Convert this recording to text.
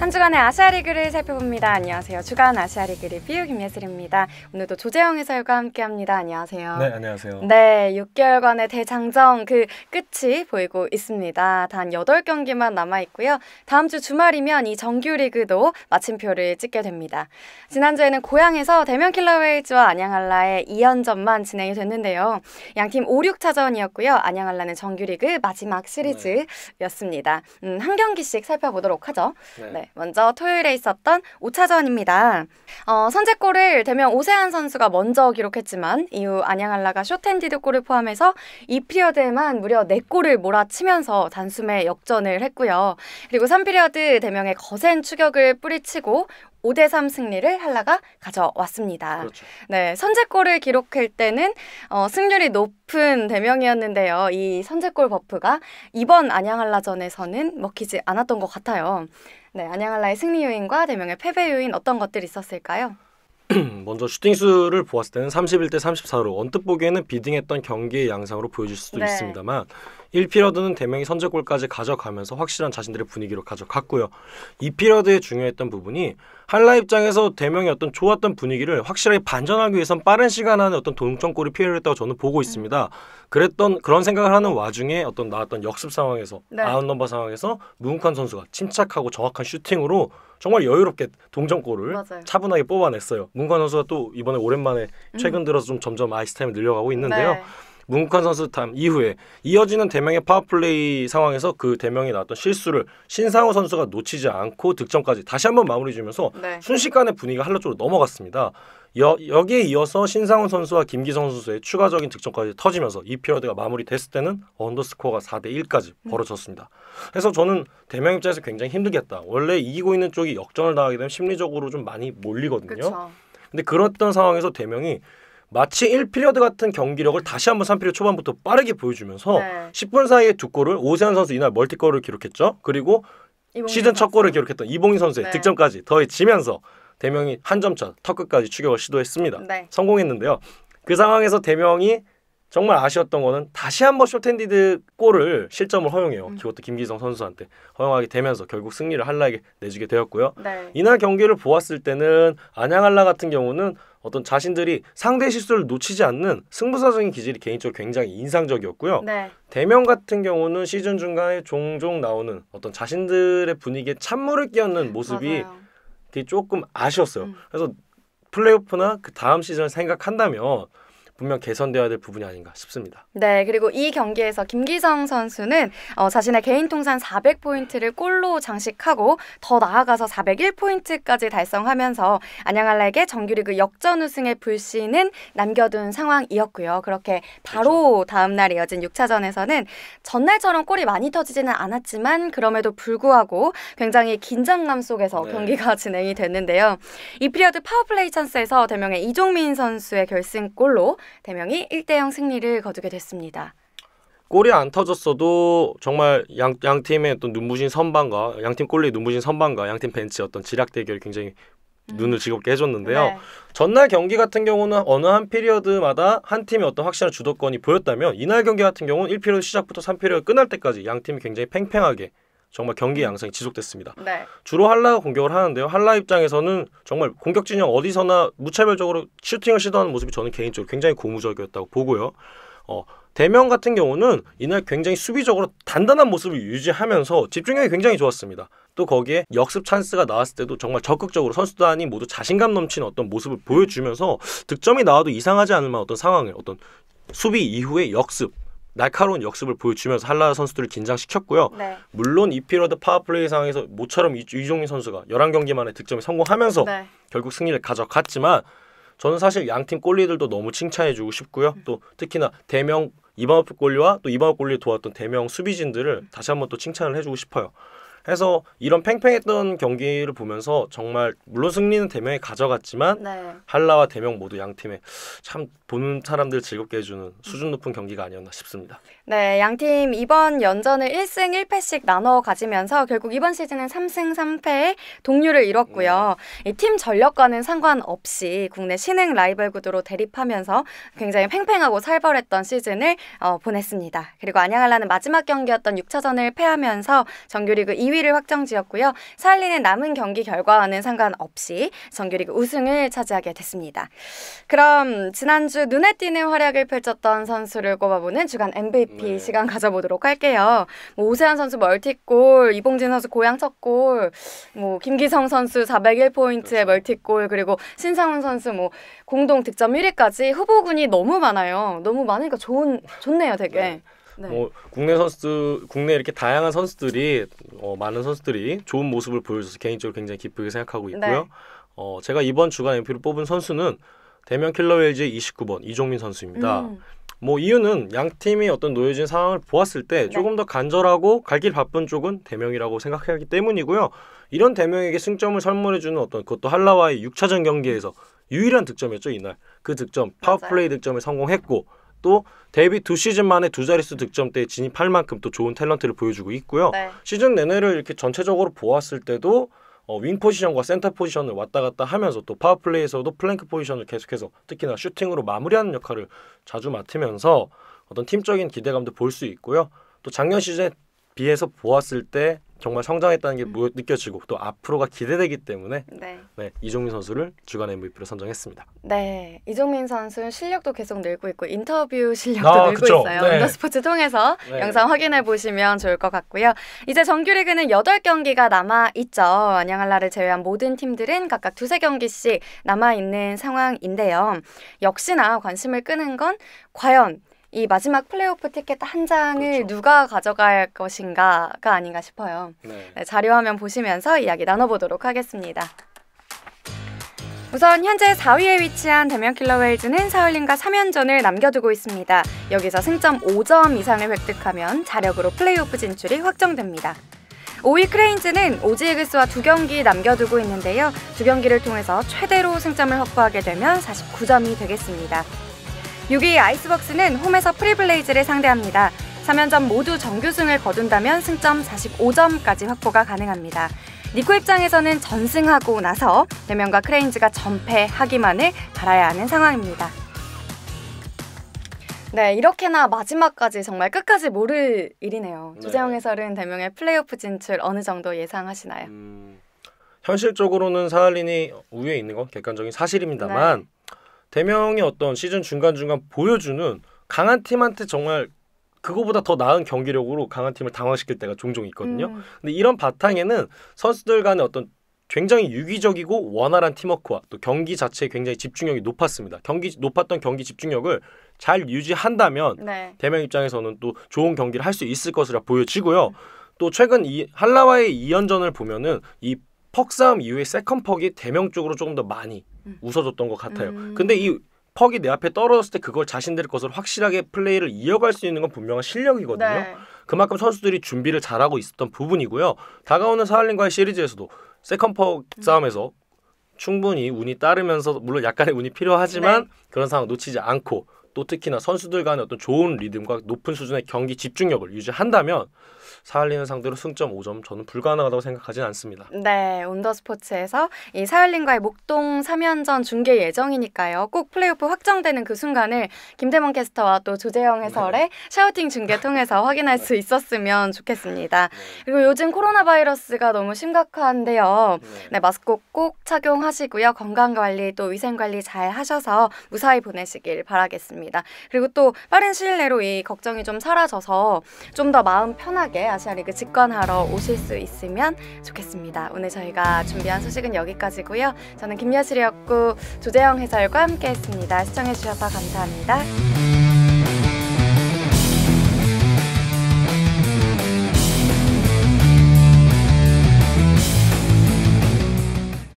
한 주간의 아시아리그를 살펴봅니다. 안녕하세요. 주간 아시아리그 리뷰 김예슬입니다. 오늘도 조재영 해설과 함께합니다. 안녕하세요. 네, 안녕하세요. 네, 6개월간의 대장정 그 끝이 보이고 있습니다. 단 8경기만 남아있고요. 다음 주 주말이면 이 정규리그도 마침표를 찍게 됩니다. 지난주에는 고향에서 대면 킬러웨이즈와 안양한라의 2연전만 진행이 됐는데요. 양팀 5, 6차전이었고요. 안양한라는 정규리그 마지막 시리즈였습니다. 한 경기씩 살펴보도록 하죠. 네, 먼저 토요일에 있었던 5차전입니다. 선제골을 대명 오세환 선수가 먼저 기록했지만 이후 안양한라가 숏핸디드 골을 포함해서 2피리어드에만 무려 4골을 몰아치면서 단숨에 역전을 했고요. 그리고 3피리어드 대명의 거센 추격을 뿌리치고 5대3 승리를 한라가 가져왔습니다. 그렇죠. 네, 선제골을 기록할 때는 승률이 높은 대명이었는데요. 이 선제골 버프가 이번 안양한라전에서는 먹히지 않았던 것 같아요. 네, 안양한라의 승리 요인과 대명의 패배 요인 어떤 것들이 있었을까요? 먼저 슈팅 수를 보았을 때는 31대 34로 언뜻 보기에는 비등했던 경기의 양상으로 보여질 수도 있습니다만 1피리어드는 대명이 선제골까지 가져가면서 확실한 자신들의 분위기로 가져갔고요. 2피리어드에 중요했던 부분이 한라 입장에서 대명의 어떤 좋았던 분위기를 확실하게 반전하기 위해선 빠른 시간 안에 어떤 동점골이 필요했다고 저는 보고 있습니다. 그런 생각을 하는 와중에 어떤 나왔던 역습 상황에서 아웃넘버 상황에서 문욱환 선수가 침착하고 정확한 슈팅으로 정말 여유롭게 동점골을 차분하게 뽑아냈어요. 문욱환 선수가 또 이번에 오랜만에 최근 들어서 좀 점점 아이스 타임을 늘려가고 있는데요. 문욱환 선수 탐 이후에 이어지는 대명의 파워플레이 상황에서 그 대명이 나왔던 실수를 신상호 선수가 놓치지 않고 득점까지 다시 한번 마무리 주면서 순식간에 분위기가 한라 쪽으로 넘어갔습니다. 여기에 이어서 신상훈 선수와 김기성 선수의 추가적인 득점까지 터지면서 이 피리어드가 마무리됐을 때는 언더스코어가 4대1까지 벌어졌습니다. 그래서 저는 대명 입장에서 굉장히 힘들겠다. 원래 이기고 있는 쪽이 역전을 당하게 되면 심리적으로 좀 많이 몰리거든요. 그쵸. 근데 그랬던 상황에서 대명이 마치 1피리어드 같은 경기력을 다시 한번 3피리어드 초반부터 빠르게 보여주면서 10분 사이에 2골을 오세환 선수 이날 멀티골을 기록했죠. 그리고 시즌 첫 골을 기록했던 이봉희 선수의 득점까지 더해지면서 대명이 한 점차 턱끝까지 추격을 시도했습니다. 성공했는데요. 그 상황에서 대명이 정말 아쉬웠던 거는 다시 한번 숏핸디드 골을 실점을 허용해요. 그것도 김기성 선수한테 허용하게 되면서 결국 승리를 한라에게 내주게 되었고요. 이날 경기를 보았을 때는 안양한라 같은 경우는 어떤 자신들이 상대 실수를 놓치지 않는 승부사적인 기질이 개인적으로 굉장히 인상적이었고요. 대명 같은 경우는 시즌 중간에 종종 나오는 어떤 자신들의 분위기에 찬물을 끼얹는 모습이 조금 아쉬웠어요. 그래서 플레이오프나 그 다음 시즌을 생각한다면 분명 개선되어야 될 부분이 아닌가 싶습니다. 네, 그리고 이 경기에서 김기성 선수는 자신의 개인 통산 400포인트를 골로 장식하고 더 나아가서 401포인트까지 달성하면서 안양한라에게 정규리그 역전 우승의 불씨는 남겨둔 상황이었고요. 그렇게 바로 다음 날 이어진 6차전에서는 전날처럼 골이 많이 터지지는 않았지만 그럼에도 불구하고 굉장히 긴장감 속에서 경기가 진행이 됐는데요. 이 피리어드 파워플레이 찬스에서 대명의 이종민 선수의 결승골로 대명이 1대0 승리를 거두게 됐습니다. 골이 안 터졌어도 정말 양 팀의 어떤 눈부신 선방과 양팀 골리의 눈부신 선방과 양팀 벤치의 어떤 지략 대결이 굉장히 눈을 즐겁게 해줬는데요. 전날 경기 같은 경우는 어느 한 피리어드마다 한 팀이 어떤 확실한 주도권이 보였다면 이날 경기 같은 경우는 1피리어드 시작부터 3피리어드 끝날 때까지 양 팀이 굉장히 팽팽하게 정말 경기 양상이 지속됐습니다. 주로 한라가 공격을 하는데요. 한라 입장에서는 정말 공격 진영 어디서나 무차별적으로 슈팅을 시도하는 모습이 저는 개인적으로 굉장히 고무적이었다고 보고요. 대명 같은 경우는 이날 굉장히 수비적으로 단단한 모습을 유지하면서 집중력이 굉장히 좋았습니다. 또 거기에 역습 찬스가 나왔을 때도 정말 적극적으로 선수단이 모두 자신감 넘치는 어떤 모습을 보여주면서 득점이 나와도 이상하지 않을 만한 어떤 상황을 어떤 수비 이후의 역습 날카로운 역습을 보여주면서 한라 선수들을 긴장시켰고요. 물론 이 피리어드 파워플레이 상황에서 모처럼 이종민 선수가 11경기 만에 득점에 성공하면서 결국 승리를 가져갔지만 저는 사실 양팀 골리들도 너무 칭찬해주고 싶고요. 또 특히나 대명 이방업 골리와 또 이방업 골리를 도왔던 대명 수비진들을 다시 한번 또 칭찬을 해주고 싶어요. 해서 이런 팽팽했던 경기를 보면서 정말 물론 승리는 대명이 가져갔지만 한라와 대명 모두 양팀에 참 보는 사람들 즐겁게 해주는 수준 높은 경기가 아니었나 싶습니다. 네, 양팀 이번 연전을 1승 1패씩 나눠 가지면서 결국 이번 시즌은 3승 3패의 동률을 이뤘고요. 이 팀 전력과는 상관없이 국내 신흥 라이벌 구도로 대립하면서 굉장히 팽팽하고 살벌했던 시즌을 보냈습니다. 그리고 안양한라는 마지막 경기였던 6차전을 패하면서 정규리그 2위 2위를 확정지었고요. 사할린은 남은 경기 결과와는 상관없이 정규리그 우승을 차지하게 됐습니다. 그럼 지난주 눈에 띄는 활약을 펼쳤던 선수를 꼽아보는 주간 MVP 시간 가져보도록 할게요. 뭐 오세환 선수 멀티골, 이봉진 선수 고향 첫 골, 뭐 김기성 선수 401포인트의 멀티골, 그리고 신상훈 선수 뭐 공동 득점 1위까지 후보군이 너무 많아요. 너무 많으니까 좋네요, 되게. 네. 뭐 국내 이렇게 다양한 선수들이 많은 선수들이 좋은 모습을 보여줘서 개인적으로 굉장히 기쁘게 생각하고 있고요. 제가 이번 주간 MVP를 뽑은 선수는 대명 킬러 웨일즈의 29번 이종민 선수입니다. 뭐 이유는 양 팀이 어떤 놓여진 상황을 보았을 때 조금 더 간절하고 갈 길 바쁜 쪽은 대명이라고 생각하기 때문이고요. 이런 대명에게 승점을 선물해주는 어떤 그것도 한라와의 6차전 경기에서 유일한 득점이었죠. 이날 그 득점 파워플레이 득점에 성공했고 또 데뷔 2시즌 만에 두 자릿수 득점대에 진입할 만큼 또 좋은 탤런트를 보여주고 있고요. 시즌 내내를 이렇게 전체적으로 보았을 때도 윙 포지션과 센터 포지션을 왔다 갔다 하면서 또 파워플레이에서도 플랭크 포지션을 계속해서 특히나 슈팅으로 마무리하는 역할을 자주 맡으면서 어떤 팀적인 기대감도 볼 수 있고요. 또 작년 시즌에 비해서 보았을 때 정말 성장했다는 게 느껴지고 또 앞으로가 기대되기 때문에 이종민 선수를 주간 MVP로 선정했습니다. 네, 이종민 선수는 실력도 계속 늘고 있고 인터뷰 실력도 늘고 있어요. 언더스포츠 통해서 영상 확인해 보시면 좋을 것 같고요. 이제 정규리그는 8경기가 남아있죠. 안양한라를 제외한 모든 팀들은 각각 2-3경기씩 남아있는 상황인데요. 역시나 관심을 끄는 건 과연 이 마지막 플레이오프 티켓 한 장을 누가 가져갈 것인가가 아닌가 싶어요. 자료화면 보시면서 이야기 나눠보도록 하겠습니다. 우선 현재 4위에 위치한 대명 킬러 웨일즈는 사울린과 3연전을 남겨두고 있습니다. 여기서 승점 5점 이상을 획득하면 자력으로 플레이오프 진출이 확정됩니다. 5위 크레인즈는 오지이글스와 2경기 남겨두고 있는데요. 2경기를 통해서 최대로 승점을 확보하게 되면 49점이 되겠습니다. 6위 아이스벅스는 홈에서 프리블레이즈를 상대합니다. 3연전 모두 정규승을 거둔다면 승점 45점까지 확보가 가능합니다. 니코 입장에서는 전승하고 나서 대명과 크레인즈가 전패하기만을 바라야 하는 상황입니다. 네, 이렇게나 마지막까지 정말 끝까지 모를 일이네요. 조재영 해설은 대명의 플레이오프 진출 어느 정도 예상하시나요? 현실적으로는 사할린이 우위에 있는 건 객관적인 사실입니다만 대명이 어떤 시즌 중간중간 보여주는 강한 팀한테 정말 그거보다 더 나은 경기력으로 강한 팀을 당황시킬 때가 종종 있거든요. 근데 이런 바탕에는 선수들 간의 어떤 굉장히 유기적이고 원활한 팀워크와 또 경기 자체에 굉장히 집중력이 높았습니다. 높았던 경기 집중력을 잘 유지한다면 대명 입장에서는 또 좋은 경기를 할 수 있을 것이라 보여지고요. 또 최근 이 한라와의 2연전을 보면은 이 퍽 싸움 이후에 세컨 퍽이 대명 쪽으로 조금 더 많이 웃어줬던 것 같아요. 근데 이 퍽이 내 앞에 떨어졌을 때 그걸 자신들의 것을 확실하게 플레이를 이어갈 수 있는 건 분명한 실력이거든요. 그만큼 선수들이 준비를 잘하고 있었던 부분이고요. 다가오는 사할린과의 시리즈에서도 세컨 퍽 싸움에서 충분히 운이 따르면서 물론 약간의 운이 필요하지만 그런 상황 놓치지 않고 또 특히나 선수들 간의 어떤 좋은 리듬과 높은 수준의 경기 집중력을 유지한다면 사할린을 상대로 승점 5점 저는 불가능하다고 생각하진 않습니다. 네, 온더스포츠에서 이 사할린과의 목동 3연전 중계 예정이니까요. 꼭 플레이오프 확정되는 그 순간을 김태범 캐스터와 또 조재영 해설의 샤우팅 중계 통해서 확인할 수 있었으면 좋겠습니다. 그리고 요즘 코로나 바이러스가 너무 심각한데요. 마스크 꼭 착용하시고요. 건강관리 또 위생관리 잘 하셔서 무사히 보내시길 바라겠습니다. 그리고 또 빠른 시일 내로 이 걱정이 좀 사라져서 좀 더 마음 편하게 아시아리그 직관하러 오실 수 있으면 좋겠습니다. 오늘 저희가 준비한 소식은 여기까지고요. 저는 김여실이었고 조재영 해설과 함께했습니다. 시청해주셔서 감사합니다.